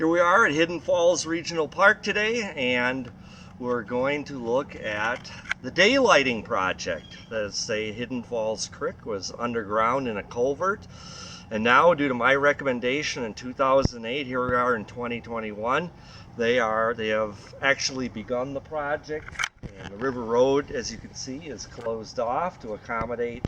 Here we are at Hidden Falls Regional Park today, and we're going to look at the daylighting project. As say, Hidden Falls Creek was underground in a culvert, and now due to my recommendation in 2008, here we are in 2021, they have actually begun the project, and the river road, as you can see, is closed off to accommodate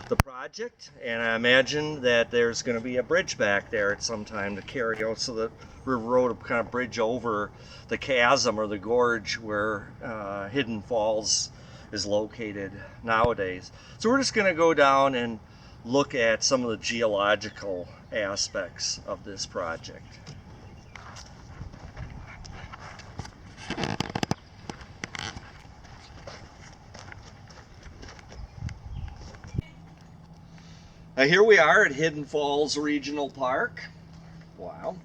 the project, and I imagine that there's going to be a bridge back there at some time to carry out, so the river road will kind of bridge over the chasm or the gorge where Hidden Falls is located nowadays. So we're just going to go down and look at some of the geological aspects of this project. Now here we are at Hidden Falls Regional Park. Wow.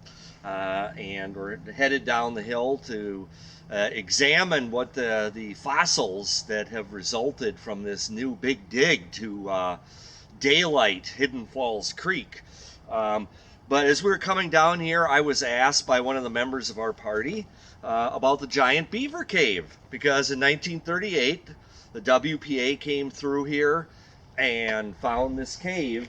And we're headed down the hill to examine what the fossils that have resulted from this new big dig to daylight Hidden Falls Creek. But as we were coming down here, I was asked by one of the members of our party about the giant beaver cave, because in 1938 the WPA came through here and found this cave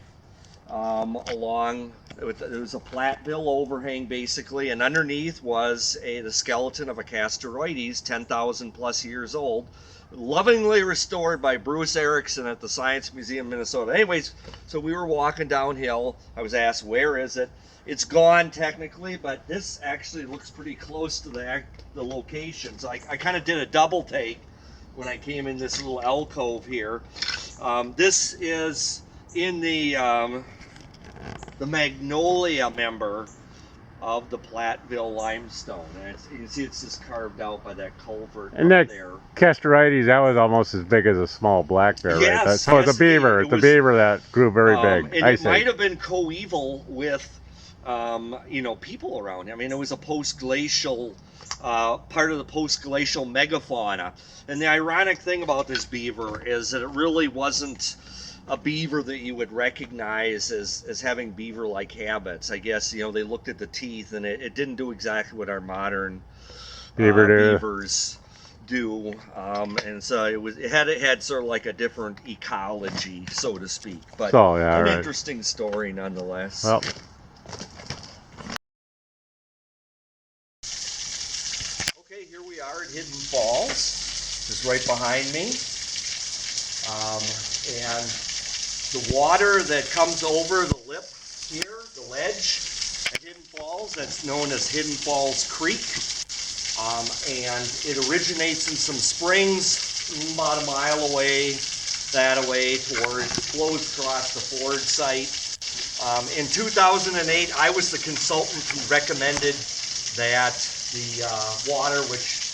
along, it was a Platteville overhang basically, and underneath was the skeleton of a Castorites 10,000 plus years old, lovingly restored by Bruce Erickson at the Science Museum, Minnesota. Anyways, so we were walking downhill. I was asked, where is it? It's gone technically, but this actually looks pretty close to the location. So I kind of did a double take when I came in this little alcove here. This is in the Magnolia member of the Platteville limestone, and you can see it's just carved out by that culvert and that there. Castorites, that was almost as big as a small black bear, Yes, right? So yes, it's a beaver. It's a beaver that grew very big. And I it see. might have been coeval with, people around. I mean, it was a post-glacial, part of the post-glacial megafauna. And the ironic thing about this beaver is that it really wasn't a beaver that you would recognize as having beaver-like habits. I guess, they looked at the teeth, and it didn't do exactly what our modern beavers do. And so it had sort of like a different ecology, so to speak. But an interesting story nonetheless. Well. Okay, here we are at Hidden Falls. It's right behind me. And the water that comes over the lip here, the ledge at Hidden Falls, that's known as Hidden Falls Creek. And it originates in some springs about a mile away, that away, toward, flows across the Ford site. In 2008, I was the consultant who recommended that the water, which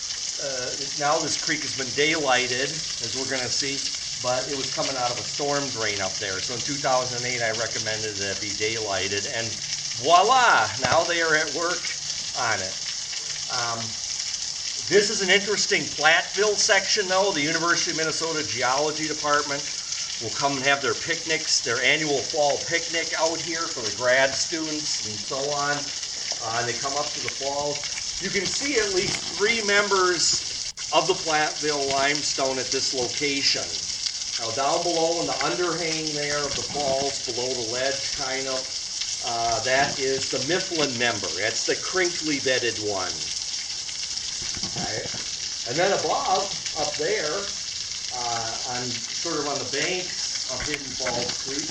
now this creek has been daylighted, as we're going to see, but it was coming out of a storm drain up there. So in 2008, I recommended that it be daylighted, and voila, now they are at work on it. This is an interesting Platteville section, though. The University of Minnesota Geology Department will come and have their picnics, their annual fall picnic out here for the grad students and so on. They come up to the falls. You can see at least 3 members of the Platteville limestone at this location. Now down below in the underhang there of the falls, below the ledge kind of, that is the Mifflin member. That's the crinkly bedded one. Okay. And then above, up there, sort of on the banks of Hidden Falls Creek,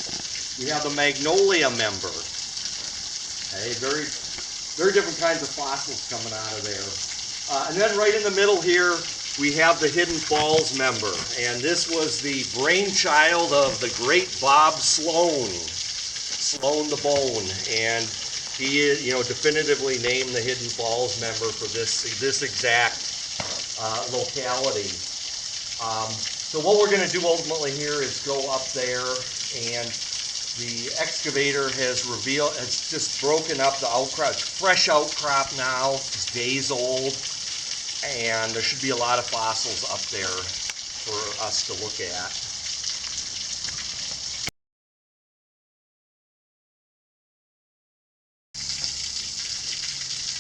we have the Magnolia member. Okay, very, very different kinds of fossils coming out of there. And then right in the middle here, we have the Hidden Falls member, and this was the brainchild of the great Bob Sloan the Bone, and he, definitively named the Hidden Falls member for this exact locality. So what we're going to do ultimately here is go up there, and the excavator has just broken up the outcrop. It's fresh outcrop now, it's days old. And there should be a lot of fossils up there for us to look at.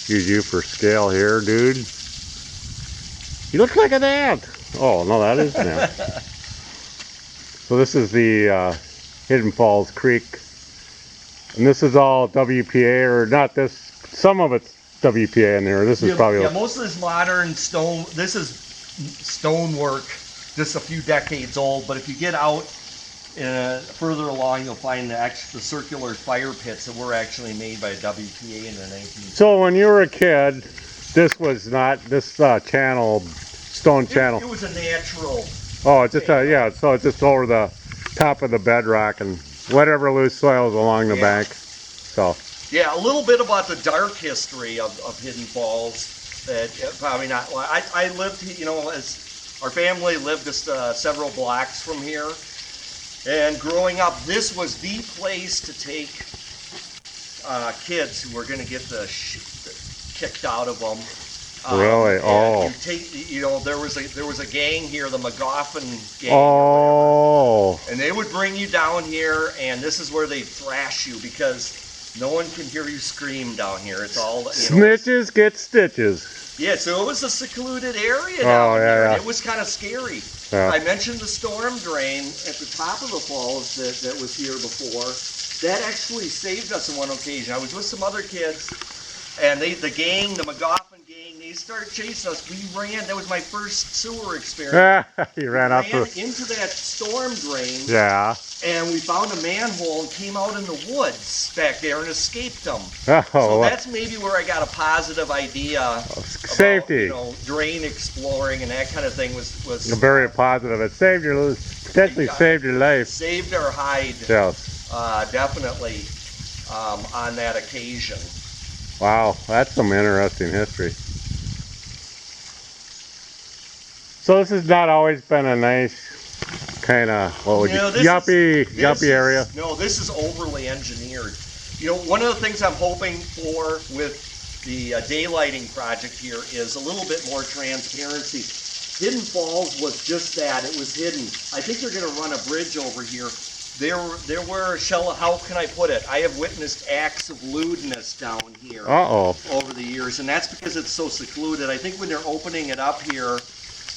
use you for scale here, dude. You look like an ant. Oh, no, that is an ant. So this is the Hidden Falls Creek. And this is all WPA, or not this, some of it's WPA in there. This is probably... Yeah, most of this modern stone, this is stonework, just a few decades old, but if you get out further along, you'll find the circular fire pits that were actually made by WPA in the 19th. So when you were a kid, this was not, this channel, stone channel. It was a natural. Oh, it's just yeah, so it's just over the top of the bedrock and whatever loose soil is along the bank. So. Yeah, a little bit about the dark history of Hidden Falls. That probably not. I lived, you know, as our family lived just several blocks from here, and growing up, this was the place to take kids who were going to get the kicked out of them. Really? Oh. You know, there was a gang here, the McGoffin gang. Oh. And they would bring you down here, and this is where they thrash you because no one can hear you scream down here. It's all, snitches get stitches. Yeah, so it was a secluded area down here. Yeah. And it was kind of scary. Yeah. I mentioned the storm drain at the top of the falls that was here before. That actually saved us on one occasion. I was with some other kids, and the gang, the McGoffin gang, they started chasing us. We ran. That was my first sewer experience. You ran up into that storm drain. Yeah. And we found a manhole and came out in the woods back there and escaped them. Oh, so that's maybe where I got a positive idea safety. About, you know, drain exploring and that kind of thing was very positive. It saved your, potentially saved your life. Saved our hide. Yes. Definitely on that occasion. Wow, that's some interesting history. So this has not always been a nice kind of, what would yuppie area? No, this is overly engineered. You know, one of the things I'm hoping for with the daylighting project here is a little bit more transparency. Hidden Falls was just that. It was hidden. I think they're going to run a bridge over here. There were, how can I put it? I have witnessed acts of lewdness down here over the years, and that's because it's so secluded. I think when they're opening it up here,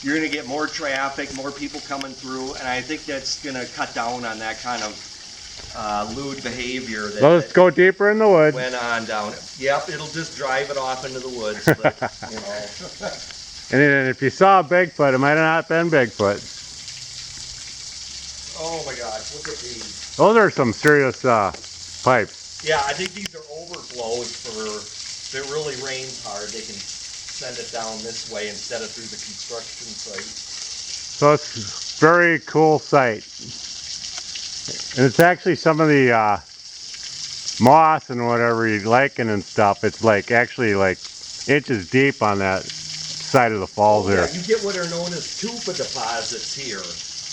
you're going to get more traffic, more people coming through, and I think that's going to cut down on that kind of lewd behavior. Let's go deeper in the woods. Went on down. Yep, it'll just drive it off into the woods. But, you know. And if you saw Bigfoot, it might have not been Bigfoot. Oh my gosh, look at these. Those are some serious pipes. Yeah, I think these are overflows for, if it really rains hard, they can send it down this way instead of through the construction site. So it's a very cool site. And it's actually some of the moss and whatever you lichen and stuff, it's like actually like inches deep on that side of the falls there. Yeah, you get what are known as tufa deposits here.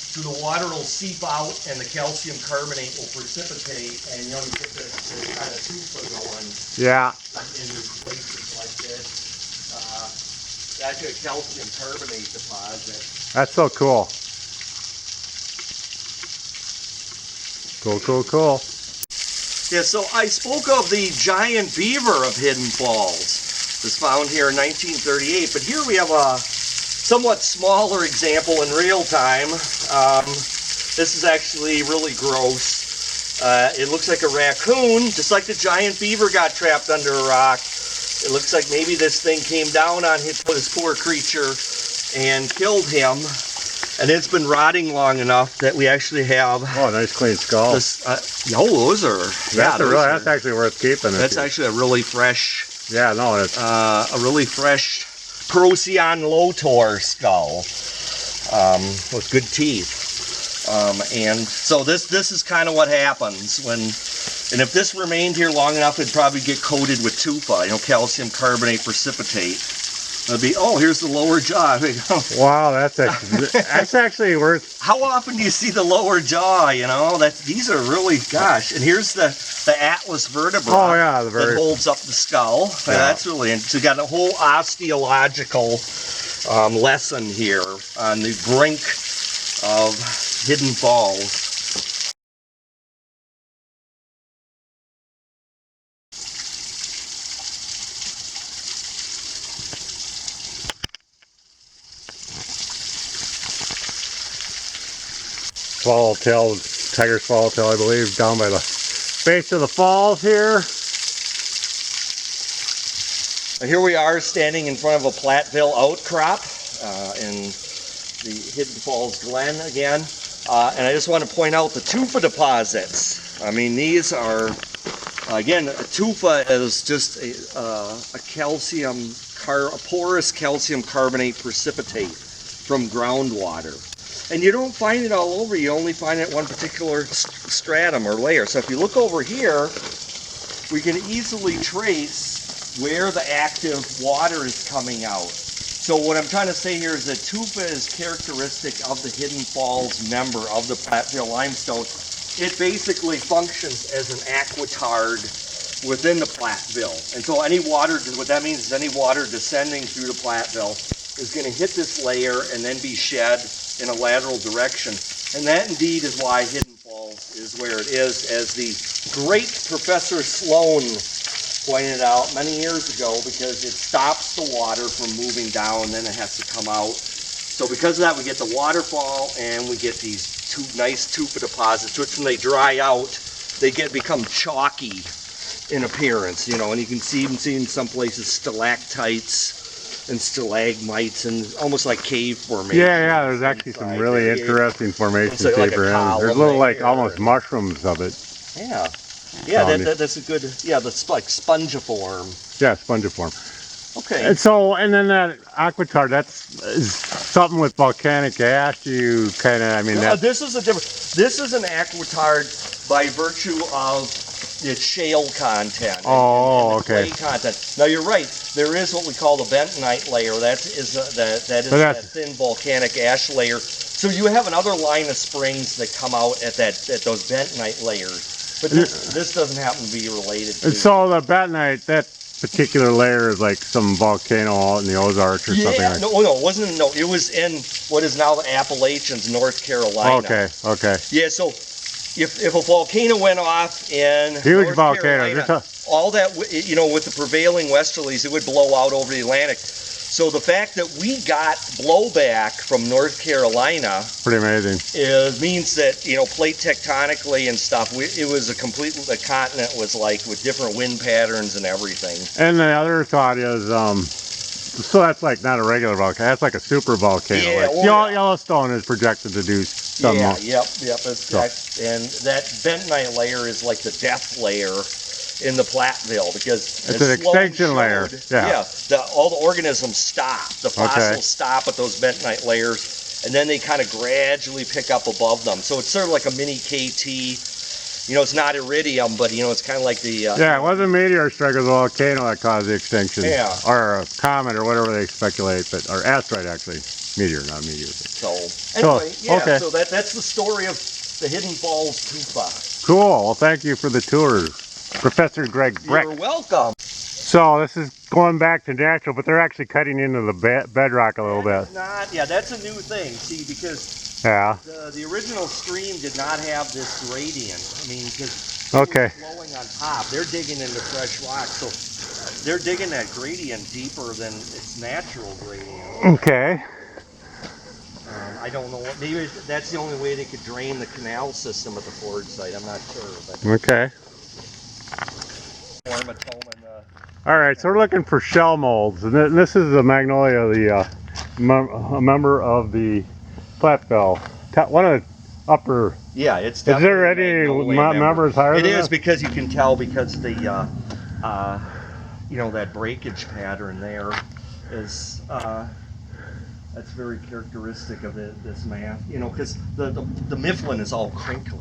So the water will seep out and the calcium carbonate will precipitate, and you know, you get this kind of tufa going. Yeah. In places like this. That's a calcium carbonate deposit. That's so cool. Cool. Yeah, so I spoke of the giant beaver of Hidden Falls. It was found here in 1938, but here we have a somewhat smaller example in real time. This is actually really gross. It looks like a raccoon, just like the giant beaver got trapped under a rock. It looks like maybe this thing came down on this poor creature and killed him. And it's been rotting long enough that we actually have... Oh, nice clean skull. Those are... That's actually worth keeping. That's actually a really fresh... Yeah, no, it's... a really fresh Procyon lotor skull with good teeth. And so this is kind of what happens when... And if this remained here long enough, it'd probably get coated with tufa, you know, calcium carbonate precipitate. It'd be, oh, here's the lower jaw. Wow, that's actually worth... How often do you see the lower jaw, you know? These are really, gosh. And here's the atlas vertebra that holds up the skull. Yeah. That's really interesting. So you got a whole osteological lesson here on the brink of Hidden Falls. swallowtail, tiger swallowtail, I believe, down by the base of the falls here. Here we are standing in front of a Platteville outcrop in the Hidden Falls Glen again. And I just want to point out the tufa deposits. I mean, these are, again, a tufa is just a porous calcium carbonate precipitate from groundwater. And you don't find it all over, you only find it one particular stratum or layer. So if you look over here, we can easily trace where the active water is coming out. So what I'm trying to say here is that tufa is characteristic of the Hidden Falls member of the Platteville limestone. It basically functions as an aquitard within the Platteville. And so any water, what that means is any water descending through the Platteville is going to hit this layer and then be shed in a lateral direction. And that indeed is why Hidden Falls is where it is, as the great Professor Sloan pointed out many years ago, because it stops the water from moving down, then it has to come out. So because of that, we get the waterfall and we get these nice tufa deposits, which when they dry out, they become chalky in appearance, you know, and you can see in some places stalactites and stalagmites and almost like cave formations. Yeah, there's actually some really interesting formations like deeper in. There's little like almost mushrooms of it. Yeah, that's a good, that's like spongiform. Yeah, spongiform. Okay. And then that aquitard, is something with volcanic ash. You kind of, I mean, this is an aquitard by virtue of its shale content. Oh, and the clay content. Now you're right. There is what we call the bentonite layer. That is that thin volcanic ash layer. So you have another line of springs that come out at those bentonite layers. But this doesn't happen to be related to. And so the bentonite, that particular layer is like some volcano out in the Ozarks or something like that. No, it wasn't. No, it was in what is now the Appalachians, North Carolina. Okay. Yeah, so if a volcano went off in huge North volcano, Carolina, all that, you know, with the prevailing westerlies, it would blow out over the Atlantic. So the fact that we got blowback from North Carolina, pretty amazing, means that, you know, plate tectonically and stuff, the continent was like with different wind patterns and everything. And the other thought is, so that's like not a regular volcano, that's like a super volcano. Yeah, like Yellowstone is projected to do some. Yep. And that bentonite layer is like the death layer in the Platteville, because it's an extinction layer. All the organisms stop. The fossils stop at those bentonite layers, and then they kind of gradually pick up above them. So it's sort of like a mini KT. You know, it's not iridium, but you know, it's kind of like the. It wasn't a meteor strike, it was a volcano that caused the extinction. Yeah. Or a comet or whatever they speculate, or asteroid actually. Meteor, not meteor. So anyway, so that's the story of the Hidden Falls tufa. Cool. Well, thank you for the tour, Professor Greg Breck. You're welcome. So this is going back to natural, but they're actually cutting into the bedrock a little bit. That's a new thing. See, because the original stream did not have this gradient. I mean, because it was flowing on top. They're digging into fresh rock, so they're digging that gradient deeper than its natural gradient. Okay. I don't know. Maybe that's the only way they could drain the canal system at the Ford site. I'm not sure. But okay. All right, so we're looking for shell molds, and this is the magnolia, a member of the Platteville. One of the upper. Yeah, it's. Is there any members higher than that? It is, this? because you can tell, because the you know, that breakage pattern there is. That's very characteristic of this math, you know, because the Mifflin is all crinkly.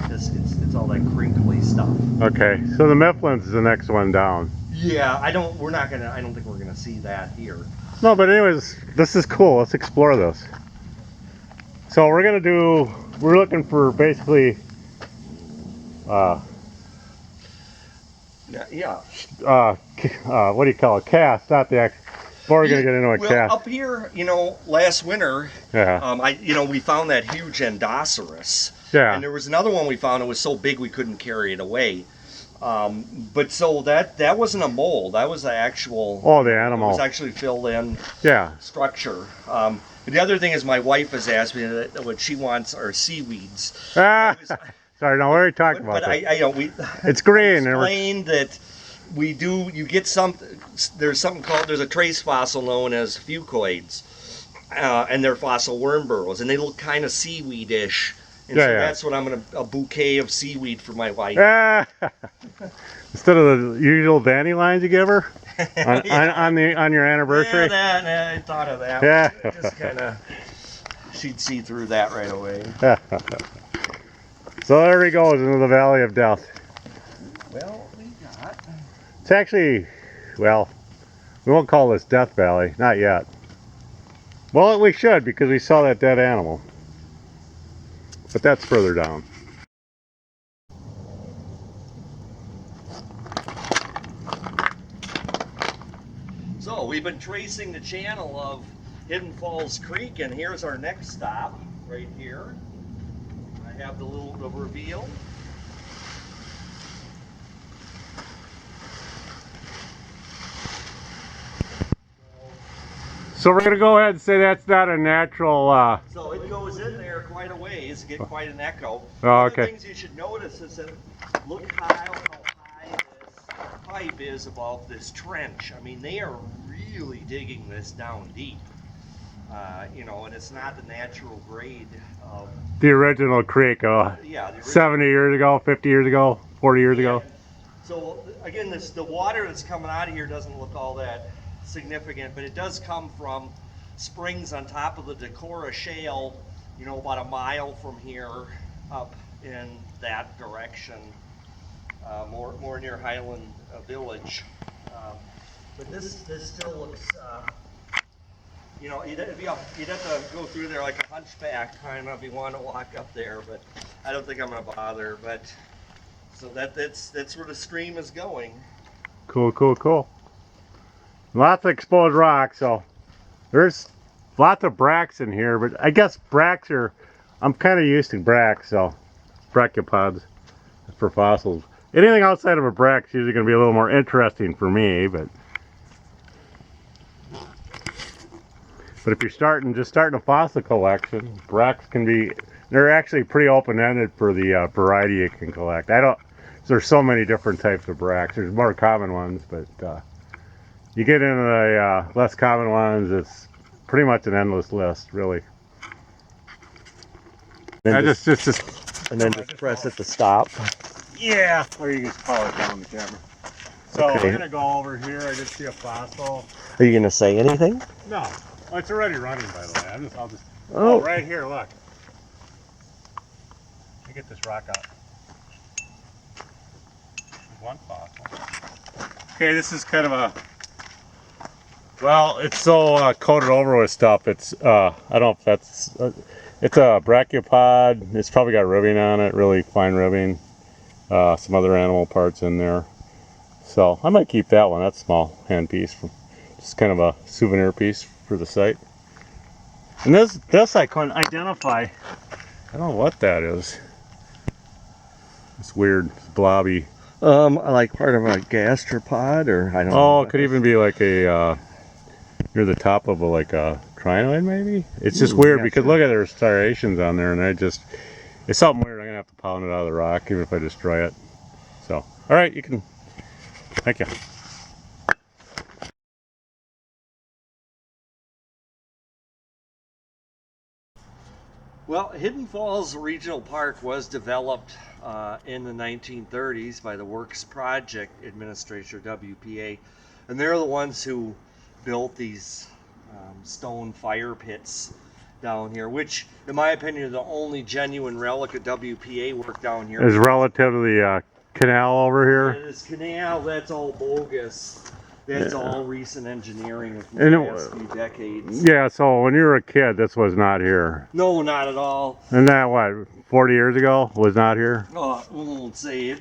It's all that crinkly stuff. Okay, so the Mifflin's the next one down. Yeah, I don't think we're gonna see that here. No, but anyways, this is cool. Let's explore this. So we're looking for basically what do you call it? Cast, not the actual. Before we're going to get into a cast. Up here, you know, last winter, we found that huge Endoceras. Yeah. And there was another one we found. It was so big we couldn't carry it away. But so that wasn't a mold. That was the actual. Oh, the animal. It was actually filled in. Yeah. Structure. The other thing is my wife has asked me that what she wants are seaweeds. Ah, sorry, no, we already talked about But that. I you know, we It's green. explained that we do, you get some, there's something called, there's a trace fossil known as fucoids, and they're fossil worm burrows, and they look kind of seaweedish. And Yeah, so yeah. that's what I'm going to, a bouquet of seaweed for my wife. Ah, instead of the usual dandelions you give her on, Yeah. on your anniversary. Yeah, I thought of that. Yeah. Just kind of, she'd see through that right away. So there he goes into the Valley of Death. Well, we got. It's actually, well, we won't call this Death Valley, not yet. Well, we should, because we saw that dead animal. But that's further down. So we've been tracing the channel of Hidden Falls Creek, and here's our next stop right here. I have the reveal. So we're gonna go ahead and say that's not a natural. So it goes in there quite a ways, get quite an echo. Oh, One of okay. the things you should notice is that look how high this pipe is above this trench. I mean, they are really digging this down deep. You know, and it's not the natural grade of The original creek, yeah, the original. 70 years ago, 50 years ago, 40 years ago. So again, the water that's coming out of here doesn't look all that significant, but it does come from springs on top of the Decorah Shale, you know, about a mile from here up in that direction, more near Highland Village. But this still looks, you know, you'd have to go through there like a hunchback kind of if you want to walk up there, but I don't think I'm going to bother. But so that's where the stream is going. Cool, cool, cool. Lots of exposed rock, so there's lots of bracts in here, but I guess bracts are, I'm kind of used to bracts, so brachiopods for fossils. Anything outside of a bract is usually going to be a little more interesting for me, but if you're just starting a fossil collection, bracts can be, they're actually pretty open-ended for the variety you can collect. There's so many different types of bracts. There's more common ones, but you get into the less common ones, it's pretty much an endless list, really. And just press it to stop. Yeah, or you can just power it down the camera. So Okay. we're gonna go over here. I just see a fossil. Are you going to say anything? No, oh, it's already running, by the way. I'll just. Oh. Oh, right here, look. Let me get this rock out. One fossil. Okay, this is kind of a. Well, it's so coated over with stuff. It's I don't know if that's. It's a brachiopod. It's probably got ribbing on it, really fine ribbing. Some other animal parts in there. So I might keep that one. That's a small hand piece, just kind of a souvenir piece for the site. And this I couldn't identify. I don't know what that is. It's weird, it's blobby. Like part of a gastropod, or I don't know. Oh, it could even be like a near the top of like a crinoid, maybe. It's just weird yeah, because sure. look at there's striations on there, and it's something weird. I'm gonna have to pound it out of the rock, even if I destroy it. So, all right, you can. Thank you. Well, Hidden Falls Regional Park was developed in the 1930s by the Works Project Administrator, WPA, and they're the ones who built these stone fire pits down here, which, in my opinion, are the only genuine relic of WPA work down here. Is relative to the canal over here. This canal, that's all bogus. That's all recent engineering from And the it- last few decades. Yeah, so when you were a kid, this was not here. No, not at all. And that, what, 40 years ago, was not here? Oh, we won't say it.